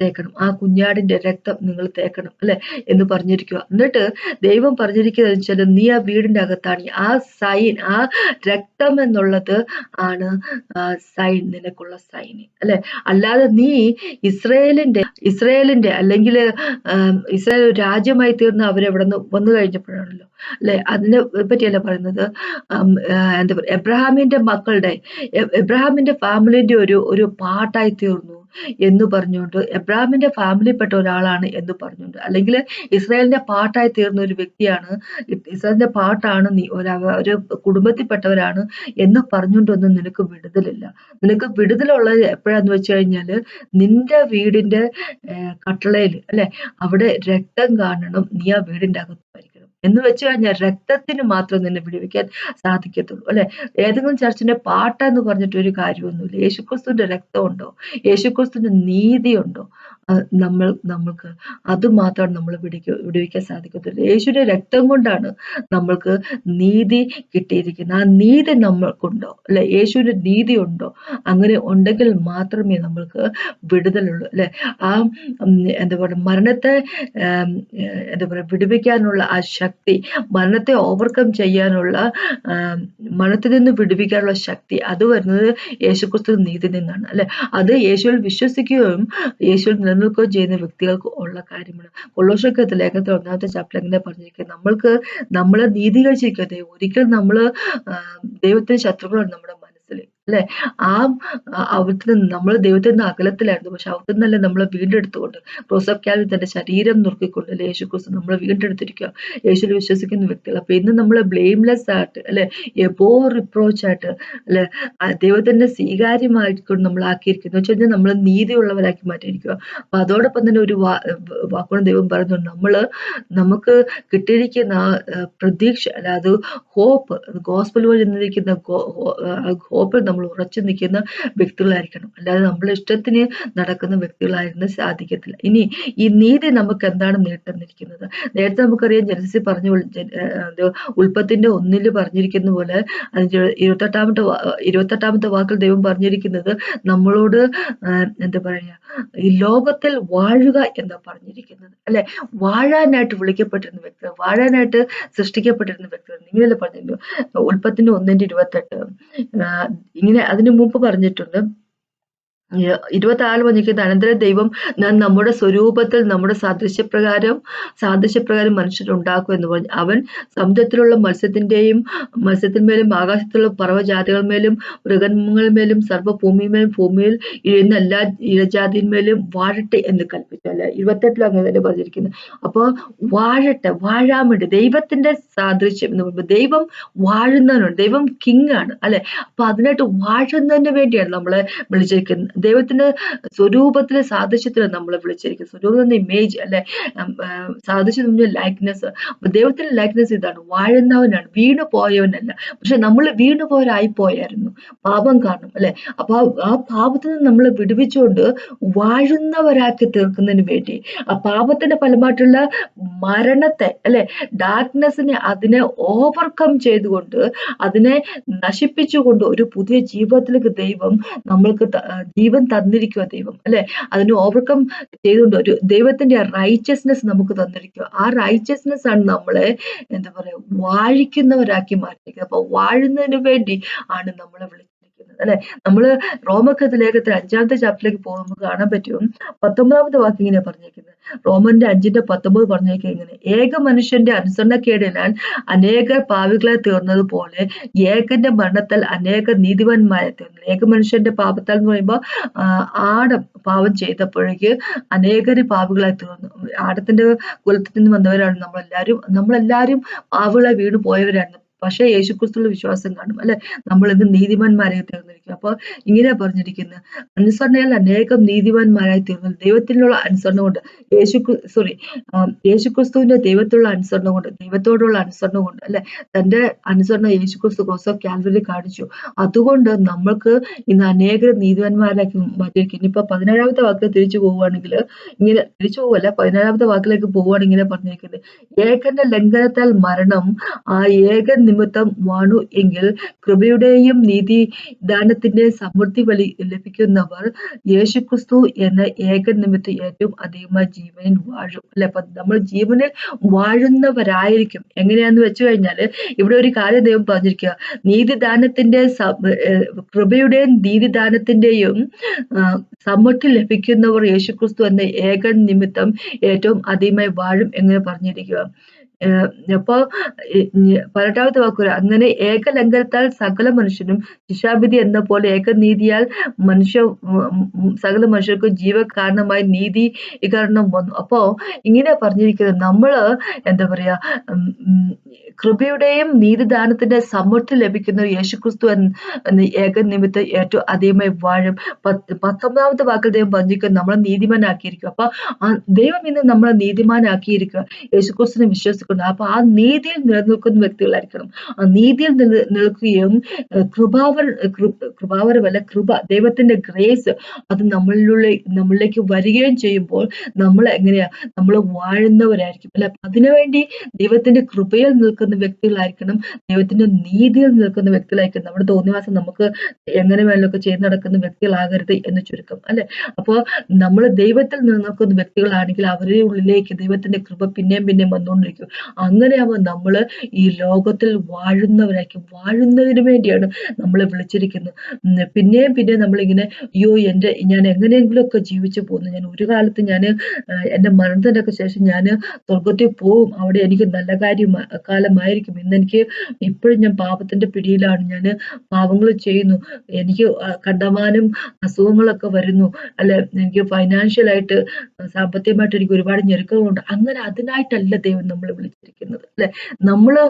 തേക്കണം. ആ കുഞ്ഞാടിന്റെ രക്തം നിങ്ങൾ തേക്കണം അല്ലെ എന്ന് പറഞ്ഞിരിക്കുക. എന്നിട്ട് ദൈവം പറഞ്ഞിരിക്കുന്നത് വെച്ചാൽ നീ ആ വീടിന്റെ അകത്താണ് ആ സൈൻ, ആ രക്തം എന്നുള്ളത് ആണ് സൈൻ, നിനക്കുള്ള സൈൻ അല്ലെ. അല്ലാതെ നീ ഇസ്രയേലിന്റെ അല്ലെങ്കിൽ ഇസ്രായേൽ രാജ്യമായി തീർന്ന് അവരെവിടെ നിന്ന് വന്നു കഴിഞ്ഞപ്പോഴാണല്ലോ അല്ലെ, അതിനെ പറ്റിയല്ല പറയുന്നത്. എന്താ പറയുക, എബ്രഹാമിന്റെ ഫാമിലിന്റെ ഒരു പാർട്ടായി തീർന്നു എന്ന് പറഞ്ഞുകൊണ്ട്, എബ്രഹാമിന്റെ ഫാമിലിപ്പെട്ട ഒരാളാണ് എന്ന് പറഞ്ഞുകൊണ്ട്, അല്ലെങ്കിൽ ഇസ്രായേലിന്റെ പാർട്ടായി തീർന്ന ഒരു വ്യക്തിയാണ്, ഇസ്രായേലിന്റെ പാർട്ടാണ്, നീ ഒരു കുടുംബത്തിൽപ്പെട്ടവരാണ് എന്ന് പറഞ്ഞുകൊണ്ടൊന്നും നിനക്ക് വിടുതലില്ല. നിനക്ക് വിടുതലുള്ളത് എപ്പോഴാന്ന് വെച്ച് കഴിഞ്ഞാല് നിന്റെ വീടിന്റെ കട്ടളയിൽ അല്ലെ, അവിടെ രക്തം കാണണം, നീ ആ വീടിന്റെ അകത്തായിരിക്കണം എന്ന് വെച്ച് കഴിഞ്ഞാൽ രക്തത്തിന് മാത്രം നിന്നെ വിടുവിക്കാൻ സാധിക്കത്തുള്ളൂ അല്ലെ. ഏതെങ്കിലും ചർച്ചിന്റെ പാട്ടെന്ന് പറഞ്ഞിട്ട് ഒരു കാര്യമൊന്നുമില്ല. യേശുക്രിസ്തുവിന്റെ രക്തമുണ്ടോ, യേശുക്രിസ്തുവിന്റെ നീതിയുണ്ടോ, നമ്മൾക്ക് അത് മാത്രമാണ് നമ്മൾ വിടുവിക്കാൻ സാധിക്കത്തുള്ളൂ. യേശുവിന്റെ രക്തം കൊണ്ടാണ് നമ്മൾക്ക് നീതി കിട്ടിയിരിക്കുന്നത്. ആ നീതി നമ്മൾക്കുണ്ടോ അല്ലെ, യേശുവിന്റെ നീതി ഉണ്ടോ, അങ്ങനെ ഉണ്ടെങ്കിൽ മാത്രമേ നമ്മൾക്ക് വിടുതലുള്ളൂ അല്ലെ. ആ എന്താ പറയുക, മരണത്തെ എന്താ പറയുക വിടുവിക്കാനുള്ള ആ ശക്തി, മരണത്തെ ഓവർകം ചെയ്യാനുള്ള, മരണത്തിൽ നിന്ന് വിടുവിക്കാനുള്ള ശക്തി, അത് വരുന്നത് യേശുക്രിസ്തു നീതി നിന്നാണ് അല്ലെ. അത് യേശുവിൽ വിശ്വസിക്കുകയും യേശുവിൽ നിലനിൽക്കുകയും ചെയ്യുന്ന വ്യക്തികൾക്ക് ഉള്ള കാര്യമാണ്. കൊളോസ്യർക്ക് ലേഖനത്തിൽ 1-ാമത്തെ ചാപ്റ്റർ എങ്ങനെ പറഞ്ഞിരിക്കുന്നത്, നമ്മളെ നീതീകരിച്ചിരിക്കുക ദൈവം. ഒരിക്കൽ നമ്മള് ദൈവത്തിന് ശത്രുക്കളാണ് നമ്മുടെ മനസ്സിൽ അല്ലെ. അവിടുത്തെ നമ്മൾ ദൈവത്തിൽ നിന്ന് അകലത്തിലായിരുന്നു, പക്ഷെ അവിടുത്തെ നിന്നല്ലേ നമ്മളെ വീണ്ടെടുത്തുകൊണ്ട് ജോസഫ് കാൽവിൻ തന്റെ ശരീരം നുറുക്കിക്കൊണ്ട് അല്ലെ യേശുക്രിസ്തു നമ്മളെ വീണ്ടെടുത്തിരിക്കുക, യേശുവിൽ വിശ്വസിക്കുന്ന വ്യക്തികൾ. അപ്പൊ ഇന്ന് നമ്മളെ ബ്ലെയിംലെസ് ആയിട്ട് അല്ലെ, എബോ റിപ്രോച്ച് ആയിട്ട് അല്ലെ, ദൈവത്തിന്റെ സ്വീകാര്യമായിക്കൊണ്ട് നമ്മൾ ആക്കിയിരിക്കുന്നു വെച്ച് കഴിഞ്ഞാൽ നമ്മൾ നീതിയുള്ളവരാക്കി മാറ്റിയിരിക്കുക. അപ്പൊ അതോടൊപ്പം തന്നെ ഒരു വാക്കോട് ദൈവം പറഞ്ഞു, നമുക്ക് കിട്ടിയിരിക്കുന്ന പ്രതീക്ഷ അല്ല, അത് ഹോപ്പ്, ഗോസ്പൽ വഴി നിന്നിരിക്കുന്ന ഹോപ്പിൽ നമ്മൾ ഉറച്ചു നിൽക്കുന്ന വ്യക്തികളായിരിക്കണം. അല്ലാതെ നമ്മളെ ഇഷ്ടത്തിന് നടക്കുന്ന വ്യക്തികളായിരുന്നു സാധിക്കത്തില്ല. ഇനി ഈ നീതി നമുക്ക് എന്താണ് നേട്ടുന്നിരിക്കുന്നത്? നേരത്തെ നമുക്കറിയാം, ജനസിൽ പറഞ്ഞ ഉൽപ്പത്തിന്റെ 1 പറഞ്ഞിരിക്കുന്ന പോലെ, അതിന്റെ 28ാമത്തെ വാക്കിൽ ദൈവം പറഞ്ഞിരിക്കുന്നത് നമ്മളോട് എന്താ പറയാ, ഈ ലോകത്തിൽ വാഴുക എന്നാ പറഞ്ഞിരിക്കുന്നത് അല്ലെ. വാഴാനായിട്ട് വിളിക്കപ്പെട്ടിരുന്ന വ്യക്തികൾ, വാഴാനായിട്ട് സൃഷ്ടിക്കപ്പെട്ടിരുന്ന വ്യക്തികൾ. നിങ്ങളല്ലേ പറഞ്ഞിരുന്നു ഉൽപ്പത്തിന്റെ 1:28. ഇങ്ങനെ അതിനു മുമ്പ് പറഞ്ഞിട്ടുണ്ട്, 26 പറഞ്ഞിരിക്കുന്നത്, അനന്തരം ദൈവം നമ്മുടെ സ്വരൂപത്തിൽ നമ്മുടെ സാദൃശ്യപ്രകാരം മനുഷ്യരുണ്ടാക്കും എന്ന് പറഞ്ഞു. അവൻ സമുദ്രത്തിലുള്ള മത്സ്യത്തിന്മേലും ആകാശത്തിലുള്ള പർവ്വജാതികളുമേലും മൃഗങ്ങളിന്മേലും സർവ്വഭൂമിയിന്മേലും ഭൂമിയിൽ ഇഴുന്ന എല്ലാ ഇഴജാതിന്മേലും വാഴട്ടെ എന്ന് കൽപ്പിച്ചു അല്ലെ. 28 അങ്ങനെ തന്നെ പറഞ്ഞിരിക്കുന്നത്. അപ്പൊ വാഴാൻ വേണ്ടി ദൈവത്തിന്റെ സാദൃശ്യം എന്ന് പറയുമ്പോൾ ദൈവം വാഴുന്നവനാണ്, ദൈവം കിങ് ആണ് അല്ലെ. അപ്പൊ അതിനായിട്ട് വാഴുന്നതിന് വേണ്ടിയാണ് നമ്മളെ വിളിച്ചിരിക്കുന്നത്. ദൈവത്തിന്റെ സ്വരൂപത്തിലെ സാദൃശ്യത്തില് നമ്മളെ വിളിച്ചിരിക്കുന്നത്. സ്വരൂപത്തിന്റെ ഇമേജ് അല്ലെ, സാദൃശ്യത്തിന്റെ ലൈക്നെസ്. ദൈവത്തിന്റെ ലൈക്നെസ് ഇതാണ്, വാഴുന്നവനാണ്, വീണു പോയവനല്ല. പക്ഷെ നമ്മൾ വീണു പോയായിരുന്നു പാപം കാരണം അല്ലെ. അപ്പൊ ആ പാപത്തിൽ നിന്ന് നമ്മളെ വിടുവിച്ചുകൊണ്ട് വാഴുന്നവരാക്കി തീർക്കുന്നതിന് വേണ്ടി, ആ പാപത്തിന്റെ ഫലമായിട്ടുള്ള മരണത്തെ അല്ലെ, ഡാർക്ക്നെസ്സിനെ, അതിനെ ഓവർകം ചെയ്തുകൊണ്ട്, അതിനെ നശിപ്പിച്ചുകൊണ്ട് ഒരു പുതിയ ജീവിതത്തിലേക്ക് ദൈവം നമ്മൾക്ക് ജീവൻ തന്നിരിക്കുക ദൈവം അല്ലെ. അതിനെ ഓവർകം ചെയ്തുകൊണ്ട് ഒരു ദൈവത്തിന്റെ റൈച്ചസ്നെസ് നമുക്ക് തന്നിരിക്കുക. ആ റൈച്ചസ്നെസ് ആണ് നമ്മളെ എന്താ പറയാ വാഴിക്കുന്നവരാക്കി മാറ്റിയിരിക്കുന്നത്. അപ്പൊ വാഴുന്നതിന് വേണ്ടി ആണ് നമ്മളെ വിളിച്ചിരിക്കുന്നത് അല്ലെ. നമ്മള് റോമക്കത്ത് ലേഖനത്തിൽ 5-ാമത്തെ ചാപ്റ്ററിലേക്ക് പോകുമ്പോൾ നമുക്ക് കാണാൻ പറ്റും 19-ാമത്തെ വാക്ക് ഇങ്ങനെ പറഞ്ഞേക്കുന്നത്. റോമന്റെ 5:19 പറഞ്ഞേക്കുന്നത് ഇങ്ങനെ: ഏക മനുഷ്യന്റെ അനുസരണക്കേടിനാൽ അനേക പാവികളെ തീർന്നതുപോലെ ഏകന്റെ മരണത്താൽ അനേക നീതിവാന്മാരെ തീർന്നു. ഏക മനുഷ്യന്റെ പാപത്താൽ എന്ന് പറയുമ്പോൾ ആടം പാപം ചെയ്തപ്പോഴേക്ക് അനേകര് പാപികളായി തീർന്നു. ആടത്തിന്റെ കുലത്തിൽ നിന്ന് വന്നവരാണ് നമ്മളെല്ലാരും പാപികളായി വീണ് പോയവരാണ്. പക്ഷേ യേശുക്രിസ്തുവിൽ വിശ്വാസം കാണും അല്ലെ, നമ്മൾ ഇന്ന് നീതിമാന്മാരായി തീർന്നിരിക്കും. അപ്പൊ ഇങ്ങനെ പറഞ്ഞിരിക്കുന്നത്, അനുസരണയിൽ അനേകം നീതിമാന്മാരായി തീർന്നു. ദൈവത്തിനുള്ള അനുസരണം കൊണ്ട് യേശുക്രിസ്തുവിന്റെ ദൈവത്തോടുള്ള അനുസരണം കൊണ്ട് അല്ലെ, തന്റെ അനുസരണം യേശുക്രിസ്തു ക്രോസ് ഓഫ് കാൽവറിയിൽ കാണിച്ചു. അതുകൊണ്ട് നമ്മൾക്ക് ഇന്ന് അനേകം നീതിവാന്മാരാക്കി മാറ്റിയിരിക്കും. ഇനിയിപ്പോ 17-ാമത്തെ വാക്കിൽ തിരിച്ചു പോവുകയാണെങ്കിൽ ഇങ്ങനെ, തിരിച്ചു പോവല്ല, 17-ാമത്തെ വാക്കിലേക്ക് പോവുകയാണെങ്കിൽ ഇങ്ങനെ പറഞ്ഞിരിക്കുന്നത്: ഏകന്റെ ലംഘനത്താൽ മരണം ആ ഏകൻ നിമിത്തം വാണു എങ്കിൽ കൃപയുടെയും നീതിദാനത്തിന്റെ സമൃദ്ധി വഴി ലഭിക്കുന്നവർ യേശുക്രിസ്തു എന്ന ഏകൻ നിമിത്തം ഏറ്റവും അധികമായി ജീവനിൽ വാഴും അല്ലെ. അപ്പൊ നമ്മൾ ജീവനിൽ വാഴുന്നവരായിരിക്കും. എങ്ങനെയാന്ന് വെച്ചു കഴിഞ്ഞാല് ഇവിടെ ഒരു കാര്യം ദൈവം പറഞ്ഞിരിക്കുക: നീതിദാനത്തിന്റെ കൃപയുടെയും നീതിദാനത്തിന്റെയും സമൃദ്ധി ലഭിക്കുന്നവർ യേശുക്രിസ്തു എന്ന ഏകൻ നിമിത്തം ഏറ്റവും അധികമായി വാഴും എങ്ങനെ പറഞ്ഞിരിക്കുക. അപ്പൊ 18-ാമത്തെ വാക്ക്, അങ്ങനെ ഏകലംഘനത്താൽ സകല മനുഷ്യനും ശിക്ഷാവിധി എന്ന പോലെ ഏകനീതിയാൽ സകല മനുഷ്യർക്കും ജീവകാരണമായി നീതീകരണം വന്നു. അപ്പോ ഇങ്ങനെ പറഞ്ഞിരിക്കുന്നത്, നമ്മള് എന്താ പറയാ, കൃപയുടെയും നീതിദാനത്തിന്റെ സമൃദ്ധി ലഭിക്കുന്ന യേശുക്രിസ്തു എന്ന ഏക നിമിത്തം ഏറ്റവും അധികമായി വാഴും. 19-ാമത്തെ വാക്കിൽ ദൈവം പറഞ്ഞിരിക്കുന്നത് നമ്മളെ നീതിമാനാക്കിയിരിക്കും. അപ്പൊ ദൈവം ഇന്ന് നമ്മളെ നീതിമാനാക്കിയിരിക്കുക യേശുക്രിസ്തുവിനെ വിശ്വസിക്കുന്നു. അപ്പൊ ആ നീതിയിൽ നിലനിൽക്കുന്ന വ്യക്തികളായിരിക്കണം. ആ നീതിയിൽ നിൽക്കുകയും കൃപാവരമല്ല, കൃപ, ദൈവത്തിന്റെ ഗ്രേസ് അത് നമ്മളിലേക്ക് വരികയും ചെയ്യുമ്പോൾ നമ്മൾ എങ്ങനെയാ, നമ്മൾ വാഴുന്നവരായിരിക്കും അല്ലെ. അതിനുവേണ്ടി ദൈവത്തിന്റെ കൃപയിൽ നിൽക്കുന്ന വ്യക്തികളായിരിക്കണം, ദൈവത്തിന്റെ നീതിയിൽ നിൽക്കുന്ന വ്യക്തികളായിരിക്കണം. നമ്മുടെ തോന്നിവാസം നമുക്ക് എങ്ങനെ വേണമെങ്കിലൊക്കെ ചെയ്ത് നടക്കുന്ന വ്യക്തികളാകരുത് എന്ന് ചുരുക്കം അല്ലെ. അപ്പോൾ നമ്മൾ ദൈവത്തിൽ നിൽക്കുന്ന വ്യക്തികളാണെങ്കിൽ അവരുടെ ഉള്ളിലേക്ക് ദൈവത്തിന്റെ കൃപ പിന്നെയും പിന്നെയും വന്നുകൊണ്ടിരിക്കും. അങ്ങനെയാവുമ്പോൾ നമ്മൾ ഈ ലോകത്തിൽ വാഴുന്നവരായിരിക്കും. വാഴുന്നതിന് വേണ്ടിയാണ് നമ്മളെ വിളിച്ചിരിക്കുന്നത്. പിന്നെയും പിന്നെയും നമ്മളിങ്ങനെ ഞാൻ എങ്ങനെയെങ്കിലും ഒക്കെ ജീവിച്ചു പോകുന്നു, ഞാൻ ഒരു കാലത്ത് എന്റെ മരണത്തിനൊക്കെ ശേഷം ഞാൻ സ്വർഗത്തിൽ പോവും, അവിടെ എനിക്ക് നല്ല കാലമായിരിക്കും. ഇപ്പോഴും ഞാൻ പാപത്തിന്റെ പിടിയിലാണ്, ഞാൻ പാപങ്ങൾ ചെയ്യുന്നു, എനിക്ക് കണ്ടമാനം അസുഖങ്ങളൊക്കെ വരുന്നു അല്ലെ, എനിക്ക് ഫൈനാൻഷ്യലായിട്ട് സാമ്പത്തികമായിട്ട് എനിക്ക് ഒരുപാട് ഞെരുക്കങ്ങളുണ്ട്. അങ്ങനെ അതിനായിട്ടല്ല ദൈവം നമ്മളെ വിളിച്ചിരിക്കുന്നത് അല്ലെ. നമ്മള്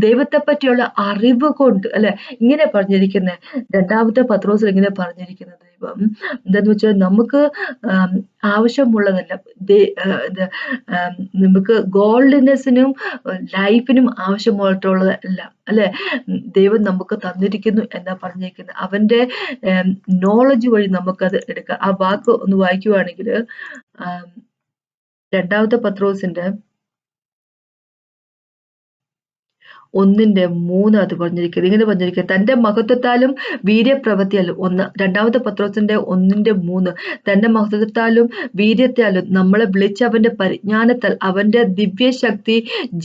ദൈവത്തെ പറ്റിയുള്ള അറിവ് കൊണ്ട് അല്ലെ, ഇങ്ങനെ പറഞ്ഞിരിക്കുന്നത് 2-ാമത്തെ പത്രോസിൽ ഇങ്ങനെ പറഞ്ഞിരിക്കുന്നത്, ദൈവം എന്താന്ന് വെച്ചാൽ നമുക്ക് ആവശ്യമുള്ളതല്ല, നമുക്ക് ഗോൾഡിനെസിനും ലൈഫിനും ആവശ്യമായിട്ടുള്ളതല്ല അല്ലെ, ദൈവം നമുക്ക് തന്നിരിക്കുന്നു എന്നാ പറഞ്ഞിരിക്കുന്നത്. അവന്റെ നോളജ് വഴി നമുക്കത് എടുക്കാം. ആ വാക്ക് ഒന്ന് വായിക്കുവാണെങ്കിൽ 2-ാമത്തെ പത്രോസിന്റെ 1:3 അത് പറഞ്ഞിരിക്കുന്നത് ഇങ്ങനെ പറഞ്ഞിരിക്കുന്നത്: തന്റെ മഹത്വത്താലും വീര്യപ്രവൃത്തിയാലും 2-ാമത്തെ പത്രോസിന്റെ 1:3 തന്റെ മഹത്വത്താലും വീര്യത്താലും നമ്മളെ വിളിച്ചവന്റെ പരിജ്ഞാനത്താൽ അവന്റെ ദിവ്യശക്തി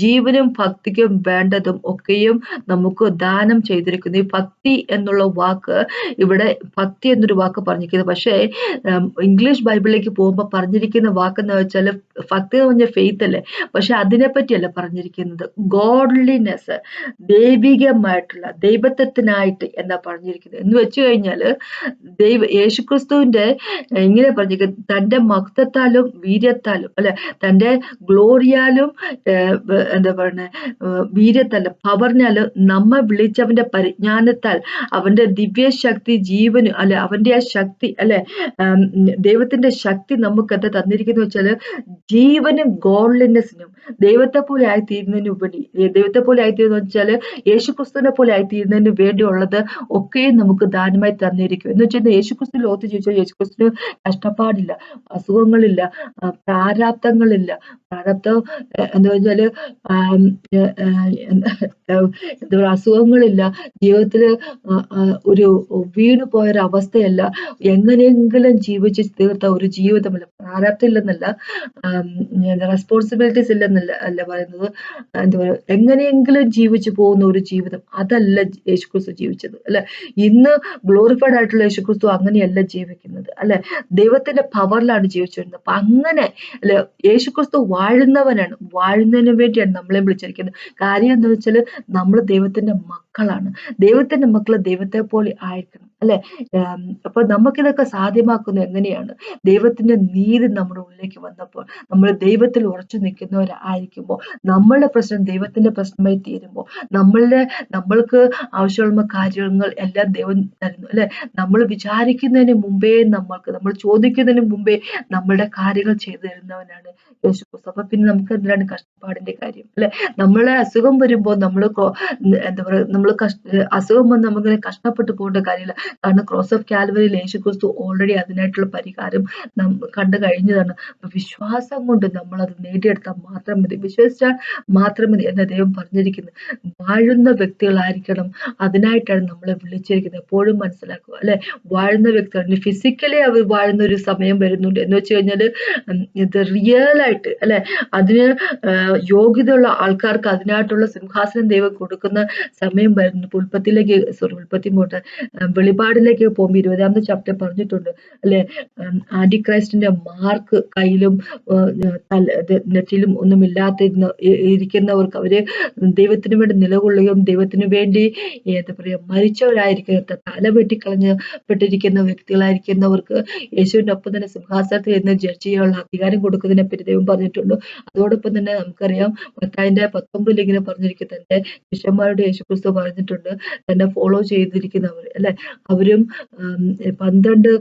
ജീവനും ഭക്തിക്കും വേണ്ടതും ഒക്കെയും നമുക്ക് ദാനം ചെയ്തിരിക്കുന്നു. ഈ ഭക്തി എന്നുള്ള വാക്ക്, ഇവിടെ ഭക്തി എന്നൊരു വാക്ക് പറഞ്ഞിരിക്കുന്നത്, പക്ഷേ ഇംഗ്ലീഷ് ബൈബിളിലേക്ക് പോകുമ്പോൾ പറഞ്ഞിരിക്കുന്ന വാക്കെന്ന് വെച്ചാൽ ഭക്തി എന്ന് പറഞ്ഞ ഫെയ്ത്ത് അല്ലേ, പക്ഷെ അതിനെപ്പറ്റിയല്ല പറഞ്ഞിരിക്കുന്നത്. ഗോഡ്ലിനെസ്, ദൈവികമായിട്ടുള്ള ദൈവത്വത്തിനായിട്ട് എന്നാ പറഞ്ഞിരിക്കുന്നത്. എന്ന് വെച്ചു കഴിഞ്ഞാല് യേശുക്രിസ്തുവിന്റെ ഇങ്ങനെ പറഞ്ഞിരിക്കുന്നത്, തന്റെ മഹത്വത്താലും വീര്യത്താലും അല്ലെ, തന്റെ ഗ്ലോറിയാലും എന്താ പറയുന്നത്, വീര്യത്താലും പവറിനാലും നമ്മെ വിളിച്ചവന്റെ പരിജ്ഞാനത്താൽ അവന്റെ ദിവ്യശക്തി ജീവന് അല്ലെ, അവന്റെ ആ ശക്തി അല്ലെ, ദൈവത്തിന്റെ ശക്തി നമുക്ക് എന്താ തന്നിരിക്കുന്നു വെച്ചാല് ജീവനും ഗോഡ്ലിനെസ്സിനും ദൈവത്തെ പോലെ ആയിത്തീരുന്നതിന് ഉപരി, ദൈവത്തെ പോലെ ആയിത്തീരുന്ന വെച്ചാല് യേശുക്രിസ്തുവിനെ പോലെ ആയിത്തീരുന്നതിന് വേണ്ടിയുള്ളത് ഒക്കെയും നമുക്ക് ദാനമായി തന്നിരിക്കും. എന്ന് വെച്ചാൽ യേശുക്രിസ്തു ലോകത്ത് ജീവിച്ചാൽ യേശുക്രിസ്തുവിന് കഷ്ടപ്പാടില്ല, അസുഖങ്ങളില്ല, പ്രാരാബ്ദങ്ങളില്ല. പ്രാരാബ്ദം എന്താ വെച്ചാല് എന്താ പറയുക, അസുഖങ്ങളില്ല, ജീവിതത്തില് ഒരു വീണു പോയൊരവസ്ഥയല്ല, എങ്ങനെയെങ്കിലും ജീവിച്ച് തീർത്ത ഒരു ജീവിതമല്ല. പ്രാരാബ്ദം ഇല്ലെന്നല്ല, റെസ്പോൺസിബിലിറ്റീസ് ഇല്ലെന്നല്ല പറയുന്നത്, എന്താ പറയുക, എങ്ങനെയെങ്കിലും ജീവിച്ചു പോകുന്ന ഒരു ജീവിതം, അതല്ല യേശുക്രിസ്തു ജീവിച്ചത് അല്ലെ. ഇന്ന് ഗ്ലോറിഫൈഡ് ആയിട്ടുള്ള യേശുക്രിസ്തു അങ്ങനെയല്ല ജീവിക്കുന്നത് അല്ലെ. ദൈവത്തിന്റെ പവറിലാണ് ജീവിച്ചിരുന്നത്. അപ്പൊ അങ്ങനെ അല്ലെ യേശുക്രിസ്തു വാഴുന്നവനാണ്, വാഴുന്നതിന് വേണ്ടിയാണ് നമ്മളെ വിളിച്ചിരിക്കുന്നത്. കാര്യം എന്താ വെച്ചാൽ നമ്മൾ ദൈവത്തിന്റെ മക്കളാണ്. ദൈവത്തിന്റെ മക്കള് ദൈവത്തെ പോലെ ആയിരിക്കണം അല്ലെ. അപ്പൊ നമുക്കിതൊക്കെ സാധ്യമാക്കുന്നത് എങ്ങനെയാണ്? ദൈവത്തിന്റെ നീതി നമ്മുടെ ഉള്ളിലേക്ക് വന്നപ്പോൾ, നമ്മൾ ദൈവത്തിൽ ഉറച്ചു നിൽക്കുന്നവരായിരിക്കുമ്പോൾ, നമ്മളുടെ പ്രശ്നം ദൈവത്തിന്റെ പ്രശ്നമായി തീരുമ്പോൾ, നമ്മൾക്ക് ആവശ്യമുള്ള കാര്യങ്ങൾ എല്ലാം ദൈവം തരുന്നു അല്ലെ. നമ്മൾ വിചാരിക്കുന്നതിന് മുമ്പേ നമ്മൾ ചോദിക്കുന്നതിന് മുമ്പേ നമ്മളുടെ കാര്യങ്ങൾ ചെയ്തു തരുന്നവനാണ് യേശുക്രിസ്തു. അപ്പൊ പിന്നെ നമുക്ക് എന്തിനാണ് കഷ്ടപ്പാടിന്റെ കാര്യം അല്ലെ. നമ്മളെ അസുഖം വരുമ്പോൾ എന്താ പറയുക, അസുഖം വന്ന് നമുക്കിങ്ങനെ കഷ്ടപ്പെട്ടു പോകേണ്ട കാര്യമില്ല. കാരണം ക്രോസ് ഓഫ് കാൽവറിയിൽ യേശുക്രിസ്തു ഓൾറെഡി അതിനായിട്ടുള്ള പരിഹാരം കണ്ടു കഴിഞ്ഞതാണ്. അപ്പൊ വിശ്വാസം കൊണ്ട് നമ്മൾ അത് നേടിയെടുത്താൽ മാത്രം മതി, വിശ്വസിച്ചാൽ മാത്രം മതി എന്ന ദൈവം പറഞ്ഞിരിക്കുന്നത്. വാഴുന്ന വ്യക്തികളായിരിക്കണം, അതിനായിട്ടാണ് നമ്മളെ വിളിച്ചിരിക്കുന്നത്. എപ്പോഴും മനസ്സിലാക്കുക അല്ലെ. വാഴുന്ന വ്യക്തികൾ ഫിസിക്കലി അവർ വാഴുന്ന ഒരു സമയം വരുന്നുണ്ട് എന്ന് വെച്ച് കഴിഞ്ഞാല് ഇത് റിയൽ ആയിട്ട് അല്ലെ, അതിന് യോഗ്യതയുള്ള ആൾക്കാർക്ക് അതിനായിട്ടുള്ള സിംഹാസനം ദൈവം കൊടുക്കുന്ന സമയം വരുന്നു. ഉൽപ്പത്തി പോട്ടെ, വെളിപാടിലേക്ക് പോകുമ്പോൾ 20ാമത്തെ ചാപ്റ്റർ പറഞ്ഞിട്ടുണ്ട് അല്ലെ. ആന്റി ക്രൈസ്റ്റിന്റെ മാർക്ക് കയ്യിലും നെറ്റിലും ഒന്നും ഇരിക്കുന്നവർക്ക്, അവര് ദൈവത്തിന് വേണ്ടി നിലകൊള്ളുകയും ദൈവത്തിന് വേണ്ടി എന്താ പറയാ മരിച്ചവരായിരിക്കുന്ന, തല വെട്ടിക്കളഞ്ഞപ്പെട്ടിരിക്കുന്ന വ്യക്തികളായിരിക്കുന്നവർക്ക് യേശുവിന്റെ ഒപ്പം തന്നെ സിംഹാസനത്തിൽ നിന്ന് ജഡ്ജ് ചെയ്യാനുള്ള അധികാരം കൊടുക്കുന്നതിനെ പറ്റി ദൈവം പറഞ്ഞിട്ടുണ്ട്. അതോടൊപ്പം തന്നെ നമുക്കറിയാം മത്തായിന്റെ 19 ഇങ്ങനെ പറഞ്ഞിരിക്കും, തന്റെ ശിഷ്യന്മാരോട് യേശുക്രിസ്തു പറഞ്ഞിട്ടുണ്ട്, തന്നെ ഫോളോ ചെയ്തിരിക്കുന്നവർ അല്ലെ, അവരും 12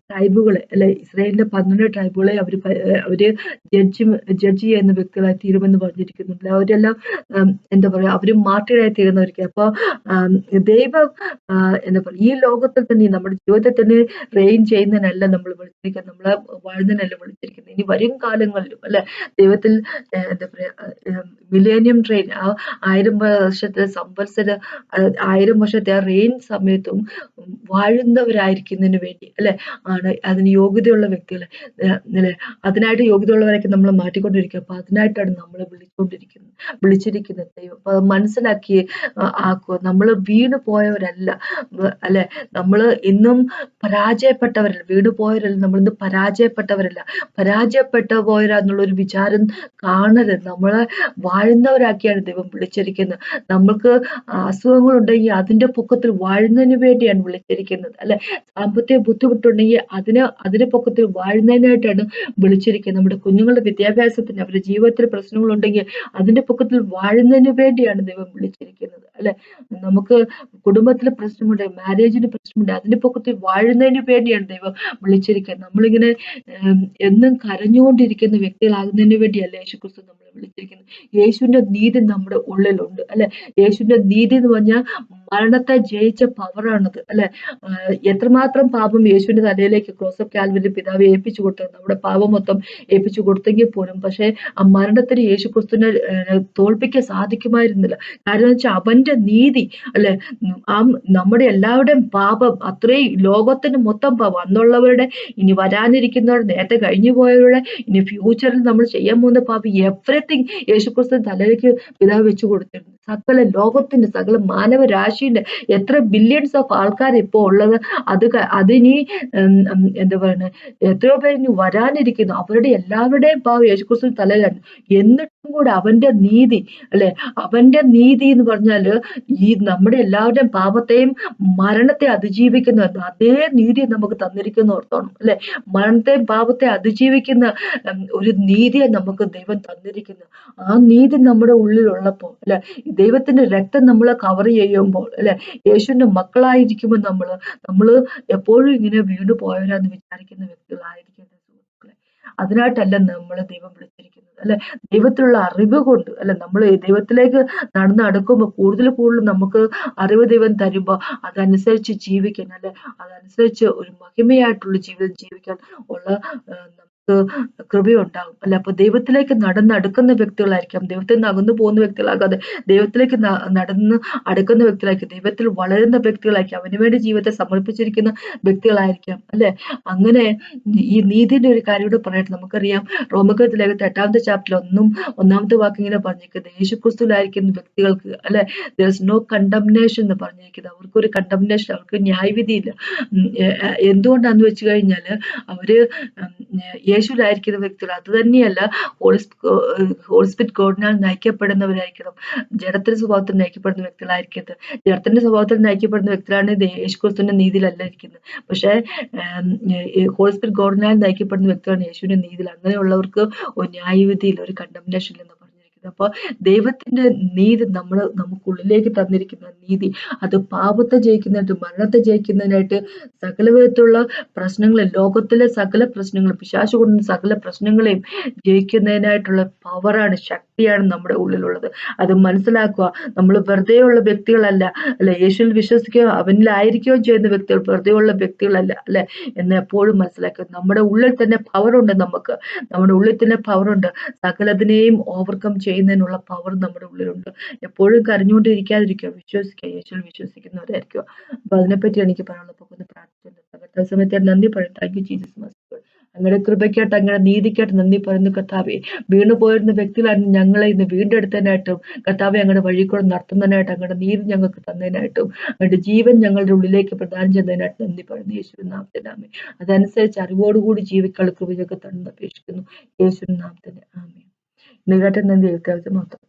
ട്രൈബുകളെ അല്ലെ, ഇസ്രായേലിന്റെ 12 ട്രൈബുകളെ അവര് ജഡ്ജ് ചെയ്യുന്ന വ്യക്തികളായി തീരുമെന്ന് പറഞ്ഞിരിക്കുന്നുണ്ട്. അവരെല്ലാം എന്താ പറയാ, അവര് മാർട്ടിറായി തീരുന്നവർക്ക്. അപ്പൊ ദൈവം എന്താ പറയാ, ഈ ലോകത്തിൽ തന്നെ നമ്മുടെ ജീവിതത്തിൽ തന്നെ റെയിൻ ചെയ്യുന്നതിനല്ല നമ്മൾ വിളിച്ചിരിക്കുന്നത്, നമ്മളെ വാഴുന്നതിനല്ല വിളിച്ചിരിക്കുന്നത്. ഇനി വരും കാലങ്ങളിലും അല്ലെ ദൈവത്തിൽ എന്താ പറയാ മിലേനിയം ട്രെയിൻ, ആ 1000 വർഷത്തെ സംവത്സര 1000 വർഷത്തെ ആ റെയിൻ സമയത്തും വാഴുന്നവരായിരിക്കുന്നതിന് വേണ്ടി അല്ലെ ആണ് അതിന് യോഗ്യതയുള്ള വ്യക്തികളെ അല്ലെ, അതിനായിട്ട് യോഗ്യതയുള്ളവരൊക്കെ നമ്മൾ മാറ്റിക്കൊണ്ടിരിക്കുക. അപ്പൊ അതിനായിട്ടാണ് നമ്മളെ വിളിച്ചിരിക്കുന്നത് ദൈവം. അപ്പൊ മനസ്സിലാക്കി ആക്കുക. നമ്മൾ വീണു പോയവരല്ല അല്ലെ, നമ്മള് ഇന്നും പരാജയപ്പെട്ടവരല്ല, വീണു പോയവരല്ല, നമ്മളിന്ന് പരാജയപ്പെട്ട പോയവരാന്നുള്ളൊരു വിചാരം കാണരുത്. നമ്മളെ വാഴുന്നവരാക്കിയാണ് ദൈവം വിളിച്ചിരിക്കുന്നത്. നമ്മൾക്ക് അസുഖങ്ങളുണ്ടെങ്കിൽ അതിന്റെ പൊക്കത്തിൽ വാഴുന്നതിന് വേണ്ടിയാണ് വിളിച്ചിരിക്കുന്നത് അല്ലെ. സാമ്പത്തിക ബുദ്ധിമുട്ടുണ്ടെങ്കിൽ അതിന്റെ പൊക്കത്തിൽ വാഴുന്നതിനായിട്ടാണ് വിളിച്ചിരിക്കുന്നത്. നമ്മുടെ കുഞ്ഞുങ്ങളുടെ വിദ്യാഭ്യാസത്തിന്, അവരുടെ ജീവിതത്തിൽ പ്രശ്നങ്ങളുണ്ടെങ്കിൽ അതിന്റെ പൊക്കത്തിൽ വാഴുന്നതിന് വേണ്ടിയാണ് ദൈവം വിളിച്ചിരിക്കുന്നത് അല്ലെ. നമുക്ക് കുടുംബത്തിലെ പ്രശ്നമുണ്ട്, മാരേജിന് പ്രശ്നമുണ്ട്, അതിന്റെ പൊക്കത്തിൽ വാഴുന്നതിന് വേണ്ടിയാണ് ദൈവം വിളിച്ചിരിക്കുന്നത്. നമ്മളിങ്ങനെ എന്നും കരഞ്ഞുകൊണ്ടിരിക്കുന്ന വ്യക്തികളാകുന്നതിന് വേണ്ടിയല്ല യേശുക്രിസ്തു നമ്മളെ വിളിച്ചിരിക്കുന്നത്. യേശുവിന്റെ നീതി നമ്മുടെ ഉള്ളിലുണ്ട് അല്ലെ. യേശുവിന്റെ നീതി എന്ന് പറഞ്ഞാൽ മരണത്തെ ജയിച്ച പവറാണത് അല്ലെ. എത്രമാത്രം പാപം യേശുവിന്റെ തലയിലേക്ക് ക്രോസ് ഓഫ് കാൽവരി പിതാവ് ഏൽപ്പിച്ചു കൊടുത്തത്, നമ്മുടെ പാപം മൊത്തം ഏൽപ്പിച്ചു കൊടുത്തെങ്കിൽ പോലും പക്ഷെ ആ മരണത്തിന് യേശുക്രിസ്തുവിനെ തോൽപ്പിക്കാൻ സാധിക്കുമായിരുന്നില്ല. കാരണം വെച്ചാൽ അവന്റെ നീതി അല്ലെ, ആ നമ്മുടെ എല്ലാവരുടെയും പാപം അത്രയും, ലോകത്തിന് മൊത്തം പാപം, അന്നുള്ളവരുടെ, ഇനി വരാനിരിക്കുന്നവരുടെ, നേരത്തെ കഴിഞ്ഞു പോയവരുടെ, ഇനി ഫ്യൂച്ചറിൽ നമ്മൾ ചെയ്യാൻ പോകുന്ന പാപം, എവറിത്തിങ് യേശുക്രിസ്തു തലയിലേക്ക് പിതാവ് വെച്ചു കൊടുത്തിരുന്നു. ലോകത്തിന്റെ സകല മാനവരാശിന്റെ എത്ര ബില്യൺസ് ഓഫ് ആൾക്കാർ ഇപ്പോ ഉള്ളത്, അതിനി എന്താ പറയുന്നത്, എത്രയോ പേര് ഇനി വരാനിരിക്കുന്നു, അവരുടെ എല്ലാവരുടെയും പാവം യേശുക്രിസ്തു തലയിലാണ്. എന്നിട്ടും കൂടെ അവന്റെ നീതി അല്ലെ, അവന്റെ നീതി എന്ന് പറഞ്ഞാല് ഈ നമ്മുടെ എല്ലാവരുടെയും പാപത്തെയും മരണത്തെ അതിജീവിക്കുന്ന അതേ നീതി നമുക്ക് തന്നിരിക്കുന്ന ഓർത്തോണം അല്ലെ. മരണത്തെയും പാപത്തെ അതിജീവിക്കുന്ന ഒരു നീതിയെ നമുക്ക് ദൈവം തന്നിരിക്കുന്നു. ആ നീതി നമ്മുടെ ഉള്ളിലുള്ളപ്പോൾ അല്ലെ, ദൈവത്തിന്റെ രക്തം നമ്മളെ കവർ ചെയ്യുമ്പോൾ അല്ലെ, യേശുവിന്റെ മക്കളായിരിക്കുമ്പോൾ നമ്മള് എപ്പോഴും ഇങ്ങനെ വീണു പോയവരാന്ന് വിചാരിക്കുന്ന വ്യക്തികളായിരിക്കുന്നത് സുഹൃത്തുക്കളെ. അതിനായിട്ടല്ല നമ്മളെ ദൈവം വിളിച്ചിരിക്കുന്നത് അല്ലെ. ദൈവത്തിലുള്ള അറിവ് കൊണ്ട് അല്ലെ, നമ്മൾ ദൈവത്തിലേക്ക് നടക്കുമ്പോൾ കൂടുതൽ നമുക്ക് അറിവ് ദൈവം തരുമ്പോൾ അതനുസരിച്ച് ജീവിക്കാൻ അല്ലെ, അതനുസരിച്ച് ഒരു മഹിമയായിട്ടുള്ള ജീവിതം ജീവിക്കാൻ ഉള്ള കൃപയുണ്ടാകും അല്ലെ. അപ്പൊ ദൈവത്തിലേക്ക് നടന്നടുക്കുന്ന വ്യക്തികളായിരിക്കാം, ദൈവത്തിൽ നിന്ന് അകന്നു പോകുന്ന വ്യക്തികളാകാതെ ദൈവത്തിലേക്ക് നടന്ന് അടുക്കുന്ന വ്യക്തികളായിരിക്കും, ദൈവത്തിൽ വളരുന്ന വ്യക്തികളായിരിക്കും, അവന് വേണ്ടി ജീവിതത്തെ സമർപ്പിച്ചിരിക്കുന്ന വ്യക്തികളായിരിക്കാം അല്ലെ. അങ്ങനെ ഈ നീതിന്റെ ഒരു കാര്യം കൂടെ പറയട്ടെ. നമുക്കറിയാം റോമകത്ത് ലേഖനത്തിൽ 8-ാമത്തെ ചാപ്റ്ററിൽ ഒന്നാമത്തെ വാക്ക് ഇങ്ങനെ പറഞ്ഞിരിക്കുന്നത്, യേശുക്രിസ്തുവിലായിരിക്കുന്ന വ്യക്തികൾക്ക് അല്ലെ, there is no condemnation എന്ന് പറഞ്ഞിരിക്കുന്നത്. അവർക്കൊരു കണ്ടംനേഷൻ, അവർക്ക് ന്യായവിധിയില്ല. എന്തുകൊണ്ടാന്ന് വെച്ച് കഴിഞ്ഞാല് അവര് യേശുവിലായിരിക്കുന്ന വ്യക്തികൾ. അത് തന്നെയല്ല, ഹോളിസ്പിരിറ്റ് ഗോഡിനാൽ നയിക്കപ്പെടുന്നവരായിരിക്കണം, ജഡത്തിന്റെ സ്വഭാവത്തിൽ നയിക്കപ്പെടുന്ന വ്യക്തികളായിരിക്കരുത്. ജഡത്തിന്റെ സ്വഭാവത്തിൽ നയിക്കപ്പെടുന്ന വ്യക്തികളാണ് യേശുക്രിസ്തുവിന്റെ നീതിയിലല്ല ഇരിക്കുന്നത്. പക്ഷേ ഹോളിസ്പിരിറ്റ് ഗോഡിനാൽ നയിക്കപ്പെടുന്ന വ്യക്തികളാണ് യേശുവിന്റെ നീതിയിൽ. അങ്ങനെയുള്ളവർക്ക് ഒരു ന്യായവിധിയില്ല, ഒരു കണ്ടംനേഷൻ എന്ന് പറഞ്ഞിരിക്കുന്നത്. അപ്പൊ ദൈവത്തിന്റെ നീതി നമുക്കുള്ളിലേക്ക് തന്നിരിക്കുന്ന നീതി, അത് പാപത്തെ ജയിക്കുന്നതിനായിട്ട്, മരണത്തെ ജയിക്കുന്നതിനായിട്ട്, സകല വിധത്തിലുള്ള പ്രശ്നങ്ങളെ, ലോകത്തിലെ സകല പ്രശ്നങ്ങളും, പിശാച് കൊണ്ടുവന്ന സകല പ്രശ്നങ്ങളെയും ജയിക്കുന്നതിനായിട്ടുള്ള പവറാണ്, ശക്തിയാണ് നമ്മുടെ ഉള്ളിലുള്ളത്. അത് മനസ്സിലാക്കുക. നമ്മൾ വെറുതെ ഉള്ള വ്യക്തികളല്ല അല്ലെ, യേശുവിൽ വിശ്വസിക്കുകയോ അവനിലായിരിക്കുകയോ ചെയ്യുന്ന വ്യക്തികൾ വെറുതെ ഉള്ള വ്യക്തികളല്ല അല്ലെ എന്ന് എപ്പോഴും മനസ്സിലാക്കുക. നമ്മുടെ ഉള്ളിൽ തന്നെ പവറുണ്ട്, നമ്മുടെ ഉള്ളിൽ തന്നെ പവറുണ്ട്. സകലതിനെയും ഓവർകം ചെയ്യുന്നതിനുള്ള പവർ നമ്മുടെ ഉള്ളിലുണ്ട്. എപ്പോഴും കരഞ്ഞുകൊണ്ടിരിക്കാതിരിക്കുക, വിശ്വസിക്കുക, യേശുവിൽ വിശ്വസിക്കുന്നവരായിരിക്കുക. അപ്പൊ അതിനെപ്പറ്റി എനിക്ക് പറയാനുള്ളത്. ഒന്ന് പ്രാർത്ഥിച്ചിട്ടുണ്ട്. സമയത്ത് നന്ദി പറയും. Thank you Jesus must. അങ്ങയുടെ കൃപയ്ക്കായിട്ട്, അങ്ങയുടെ നീതിക്കായിട്ട് നന്ദി പറയുന്നു കർത്താവെ. വീണു പോയിരുന്ന വ്യക്തികളായിരുന്നു ഞങ്ങളെ ഇന്ന് വീണ്ടെടുത്തതിനായിട്ടും കർത്താവെ, അങ്ങയുടെ വഴി കൂടെ നടത്തുന്നതിനായിട്ടും, അങ്ങയുടെ നീതി ഞങ്ങൾക്ക് തന്നതിനായിട്ടും, അങ്ങയുടെ ജീവൻ ഞങ്ങളുടെ ഉള്ളിലേക്ക് പ്രദാനം ചെയ്യുന്നതിനായിട്ട് നന്ദി പറയുന്നു യേശുവിൻ നാമത്തിൽ. ആമേൻ. അതനുസരിച്ച് അറിവോടുകൂടി ജീവിക്കാനുള്ള കൃപ ഞങ്ങൾക്ക് തന്ന് അപേക്ഷിക്കുന്നു യേശുവിൻ നാമത്തിൽ. ആമേൻ. നിങ്ങളുടെ നന്ദി മൊത്തം